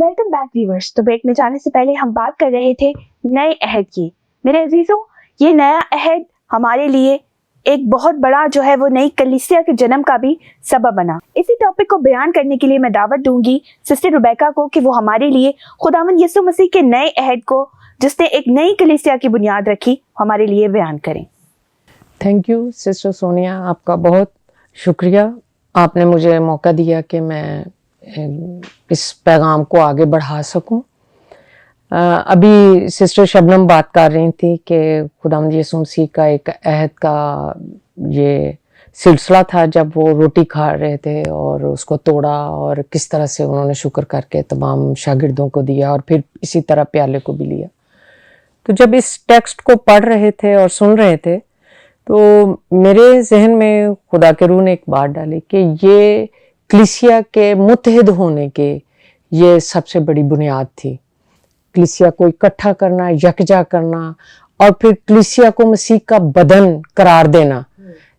Welcome back viewers. तो break में जाने से पहले हम बात कर रहे थे नए अहद की। मेरे अजीजों, ये नया अहद हमारे लिए एक बहुत बड़ा जो है वो नई कलीसिया के जन्म का भी सबब बना। इसी टॉपिक को बयान करने के लिए मैं दावत दूंगी सिस्टर रुबैका को कि वो हमारे लिए खुदावंद यीशु मसीह के नए अहद को, जिसने एक नई कलीसिया की बुनियाद रखी, हमारे लिए बयान करें। थैंक यू सिस्टर सोनिया, आपका बहुत शुक्रिया। आपने मुझे मौका दिया कि मैं इस पैगाम को आगे बढ़ा सकूं। अभी सिस्टर शबनम बात कर रही थी कि खुदावंद यीशु मसीह का एक अहद का ये सिलसिला था जब वो रोटी खा रहे थे और उसको तोड़ा और किस तरह से उन्होंने शुक्र करके तमाम शागिर्दों को दिया और फिर इसी तरह प्याले को भी लिया। तो जब इस टेक्स्ट को पढ़ रहे थे और सुन रहे थे तो मेरे जहन में खुदा के रूह ने एक बात डाली कि ये कलीसिया के मुत्तहिद होने के ये सबसे बड़ी बुनियाद थी। कलीसिया को इकट्ठा करना, यकजा करना और फिर कलीसिया को मसीह का बदन करार देना,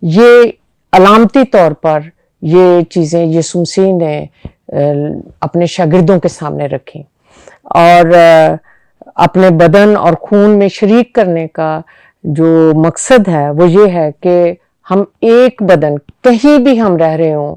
ये अलामती तौर पर ये चीज़ें यीशु मसीह ने अपने शागिर्दों के सामने रखी और अपने बदन और खून में शरीक करने का जो मकसद है वो ये है कि हम एक बदन, कहीं भी हम रह रहे हों,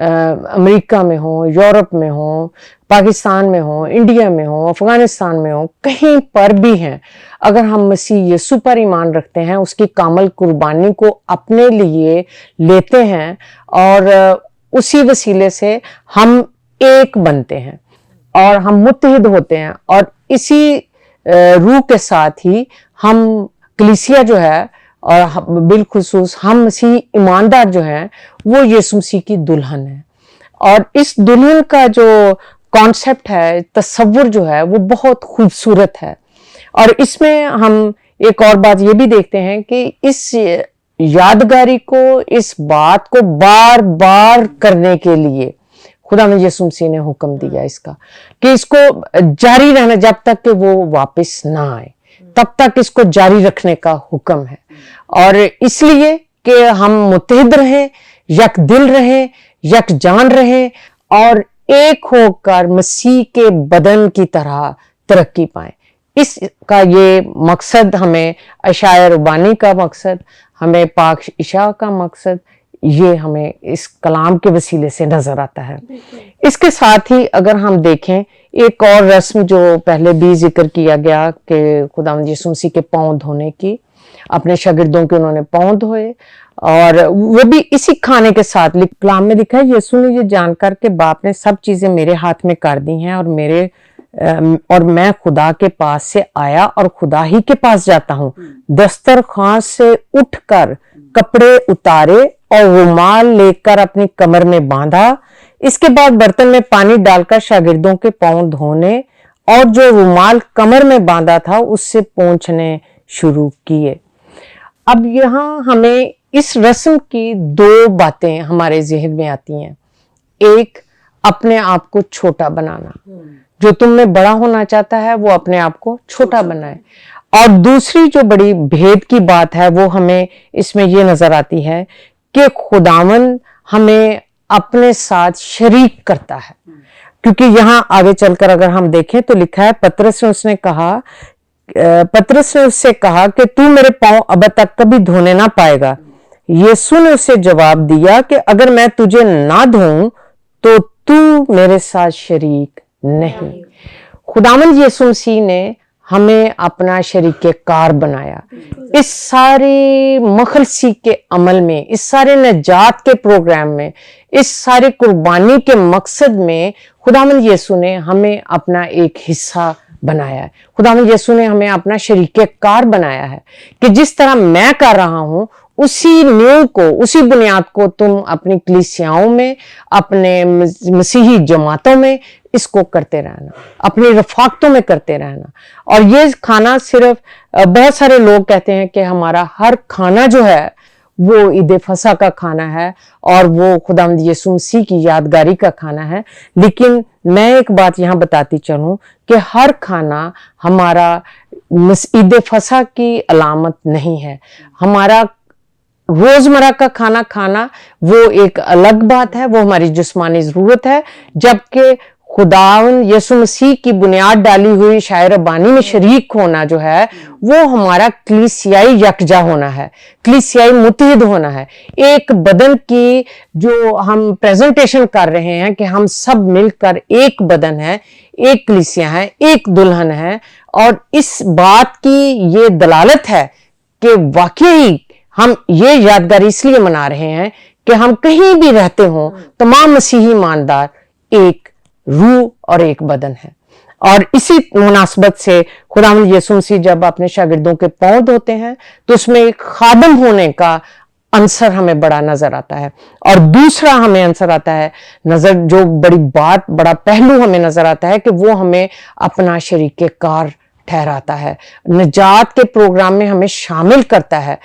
अमेरिका में हो, यूरोप में हो, पाकिस्तान में हो, इंडिया में हो, अफगानिस्तान में हो, कहीं पर भी हैं, अगर हम मसीह यीशु पर ईमान रखते हैं, उसकी कामल कुर्बानी को अपने लिए लेते हैं और उसी वसीले से हम एक बनते हैं और हम मुत्तहिद होते हैं और इसी रूह के साथ ही हम कलीसिया जो है और बिलखुसूस हम मसीह ईमानदार जो हैं वो यीशु मसीह की दुल्हन है। और इस दुल्हन का जो कॉन्सेप्ट है, तस्वुर जो है वो बहुत खूबसूरत है। और इसमें हम एक और बात ये भी देखते हैं कि इस यादगारी को, इस बात को बार बार करने के लिए खुदावंद यीशु मसीह ने हुक्म दिया इसका कि इसको जारी रहना, जब तक कि वो वापस ना आए तब तक इसको जारी रखने का हुक्म है। और इसलिए कि हम मुत्तहिद रहें, यक दिल रहें, यक जान रहें और एक होकर मसीह के बदन की तरह तरक्की पाएं। इसका ये मकसद हमें अशाया रुबानी का मकसद, हमें पाक इशा का मकसद, ये हमें इस कलाम के वसीले से नजर आता है। इसके साथ ही अगर हम देखें एक और रस्म जो पहले भी जिक्र किया गया कि खुदावंद यीशु मसीह के पांव धोने की, अपने शागिर्दों के उन्होंने पांव धोए और वो भी इसी खाने के साथ। कलाम में लिखा है, यीशु ने ये जानकर के बाप ने सब चीजें मेरे हाथ में कर दी हैं और मैं खुदा के पास से आया और खुदा ही के पास जाता हूँ। दस्तरखान से उठकर कपड़े उतारे और रुमाल लेकर अपनी कमर में बांधा। इसके बाद बर्तन में पानी डालकर शागिर्दों के पांव धोने और जो रुमाल कमर में बांधा था उससे पोंछने शुरू किए। अब यहाँ हमें इस रस्म की दो बातें हमारे ज़हन में आती हैं। एक, अपने आप को छोटा बनाना, जो तुम में बड़ा होना चाहता है वो अपने आप को छोटा बनाए। और दूसरी जो बड़ी भेद की बात है वो हमें इसमें ये नजर आती है कि खुदावन हमें अपने साथ शरीक करता है। क्योंकि यहाँ आगे चलकर अगर हम देखें तो लिखा है, पतरस ने उससे कहा कि तू मेरे पांव अब तक कभी धोने ना पाएगा। यीशु ने उसे जवाब दिया कि अगर मैं तुझे ना धोऊं तो तू मेरे साथ शरीक नहीं। खुदावंद यीशु मसीह ने हमें अपना शरीके कार बनाया। इस सारे मखलसी के अमल में, इस सारे नजात के प्रोग्राम में, इस सारे कुर्बानी के मकसद में खुदावंद यीशु ने हमें अपना एक हिस्सा बनाया है। खुदावंद यीशु ने हमें अपना शरीके कार बनाया है कि जिस तरह मैं कर रहा हूं उसी नींव को, उसी बुनियाद को तुम अपनी कलीसियाओं में, अपने मसीही जमातों में इसको करते रहना, अपनी रफाकतों में करते रहना। और ये खाना सिर्फ, बहुत सारे लोग कहते हैं कि हमारा हर खाना जो है वो ईद फसा का खाना है और वो खुदावंद यीशु मसीह की यादगारी का खाना है। लेकिन मैं एक बात यहाँ बताती चलूं कि हर खाना हमारा ईद फसा की अलामत नहीं है। हमारा रोजमर्रा का खाना खाना वो एक अलग बात है, वो हमारी जिस्मानी जरूरत है। जबकि खुदावन यसु मसीह की बुनियाद डाली हुई शायर रब्बानी में शरीक होना जो है वो हमारा कलीसियाई यकजा होना है, कलीसियाई मुत्तहिद होना है। एक बदन की जो हम प्रेजेंटेशन कर रहे हैं कि हम सब मिलकर एक बदन है, एक कलीसिया है, एक दुल्हन है, और इस बात की ये दलालत है कि वाकई हम ये यादगार इसलिए मना रहे हैं कि हम कहीं भी रहते हों तमाम मसीही ईमानदार एक रूह और एक बदन है। और इसी मुनासबत से खुदावंद यीशु मसीह जब अपने शागिर्दों के पांव धोते हैं तो उसमें एक खादम होने का अंसर हमें बड़ा नजर आता है। और दूसरा हमें अंसर आता है नजर, जो बड़ा पहलू हमें नजर आता है कि वो हमें अपना शरीके कार ठहराता है, निजात के प्रोग्राम में हमें शामिल करता है।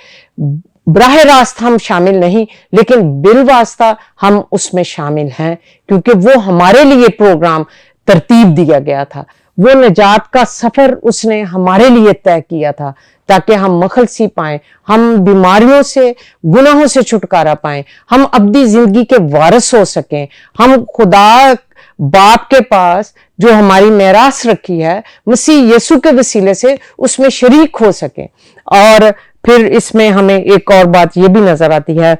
बराह रास्त हम शामिल नहीं, लेकिन बिल वास्ता हम उसमें शामिल हैं, क्योंकि वो हमारे लिए प्रोग्राम तरतीब दिया गया था। वो निजात का सफर उसने हमारे लिए तय किया था ताकि हम मखलसी पाएं, हम बीमारियों से, गुनाहों से छुटकारा पाएं, हम अब्दी जिंदगी के वारिस हो सकें, हम खुदा बाप के पास जो हमारी मेरास रखी है मसीह यीशु के वसीले से उसमें शरीक हो सकें। और फिर इसमें हमें एक और बात ये भी नजर आती है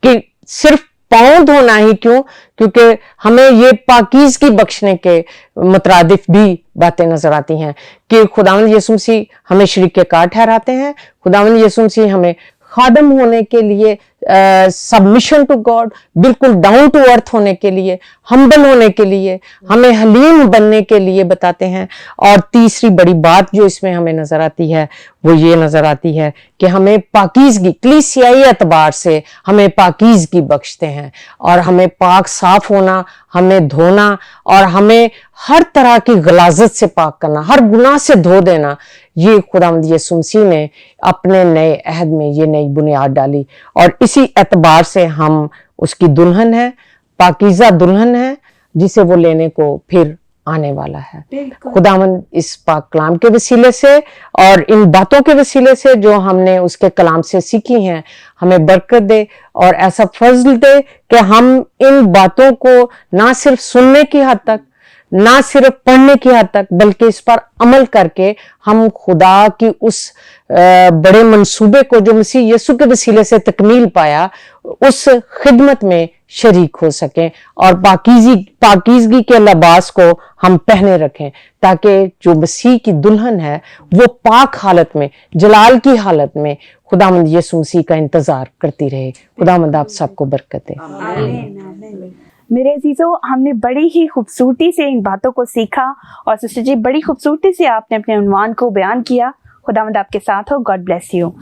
कि सिर्फ पांव धोना ही क्यों, क्योंकि हमें ये पाकीज़गी बख्शने के मुतरादिफ भी बातें नजर आती हैं कि खुदावंद यीशु मसीह हमें शरीके कार ठहराते हैं, खुदावंद यीशु मसीह हमें खादम होने के लिए, सबमिशन टू गॉड, बिल्कुल डाउन टू अर्थ होने के लिए, हम्बल होने के लिए, हमें हलीम बनने के लिए बताते हैं। और तीसरी बड़ी बात जो इसमें हमें नजर आती है वो ये नजर आती है कि हमें पाकीज़गी, कलीसियाई एतबार से हमें पाकीज़गी बख्शते हैं, और हमें पाक साफ होना, हमें धोना, और हमें हर तरह की गलाजत से पाक करना, हर गुनाह से धो देना। ये खुदावंद यीशु मसीह ने अपने नए अहद में ये नई बुनियाद डाली, और इसी एतबार से हम उसकी दुल्हन है, पाकीज़ा दुल्हन है, जिसे वो लेने को फिर आने वाला है। खुदावंद इस पाक कलाम के वसीले से और इन बातों के वसीले से जो हमने उसके कलाम से सीखी हैं, हमें बरकत दे और ऐसा फजल दे कि हम इन बातों को ना सिर्फ सुनने की हद तक, ना सिर्फ पढ़ने की हद तक, बल्कि इस पर अमल करके हम खुदा की उस बड़े मंसूबे को जो मसीह यीशु के वसीले से तकमील पाया, उस खिदमत में शरीक हो सकें, और पाकीज़गी के लिबास को हम पहने रखें, ताकि जो मसीह की दुल्हन है वो पाक हालत में, जलाल की हालत में खुदावंद यीशु मसीह का इंतजार करती रहे। खुदावंद आप सबको बरकत दे। मेरे अजीजों, हमने बड़ी ही खूबसूरती से इन बातों को सीखा, और सिस्टर जी बड़ी खूबसूरती से आपने अपने उन्वान को बयान किया। खुदावंद आपके साथ हो। God bless you.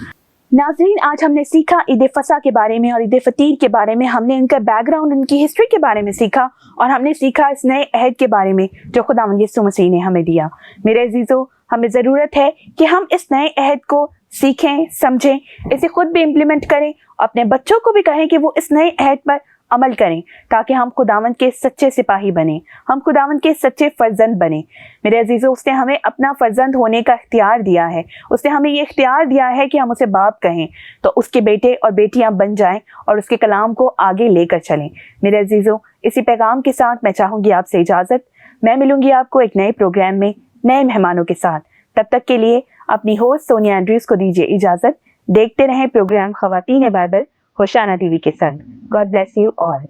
नाज़रीन, आज हमने सीखा ईद फसा के बारे में और ईद फतीर के बारे में। हमने इनका बैकग्राउंड, इनकी हिस्ट्री के बारे में सीखा, और हमने सीखा इस नए अहद के बारे में जो खुदावंद यीशु मसीह ने हमें दिया। मेरे अजीजों, हमें ज़रूरत है कि हम इस नए अहद को सीखें, समझें, इसे खुद भी इम्प्लीमेंट करें, अपने बच्चों को भी कहें कि वो इस नए अहद पर अमल करें, ताकि हम खुदावंद के सच्चे सिपाही बने, हम खुदावंद के सच्चे फर्जंद बने। मेरे अजीजों, उसने हमें अपना फर्जंद होने का इख्तियार दिया है। उसने हमें ये इख्तियार दिया है कि हम उसे बाप कहें, तो उसके बेटे और बेटियां बन जाएं और उसके कलाम को आगे लेकर चलें। मेरे अजीजों, इसी पैगाम के साथ मैं चाहूँगी आपसे इजाज़त। मैं मिलूंगी आपको एक नए प्रोग्राम में नए मेहमानों के साथ। तब तक के लिए अपनी होस्ट सोनिया एंड्रयूज को दीजिए इजाज़त। देखते रहें प्रोग्राम ख़वातीन बाइबल होशाना टीवी के साथ। God bless you all.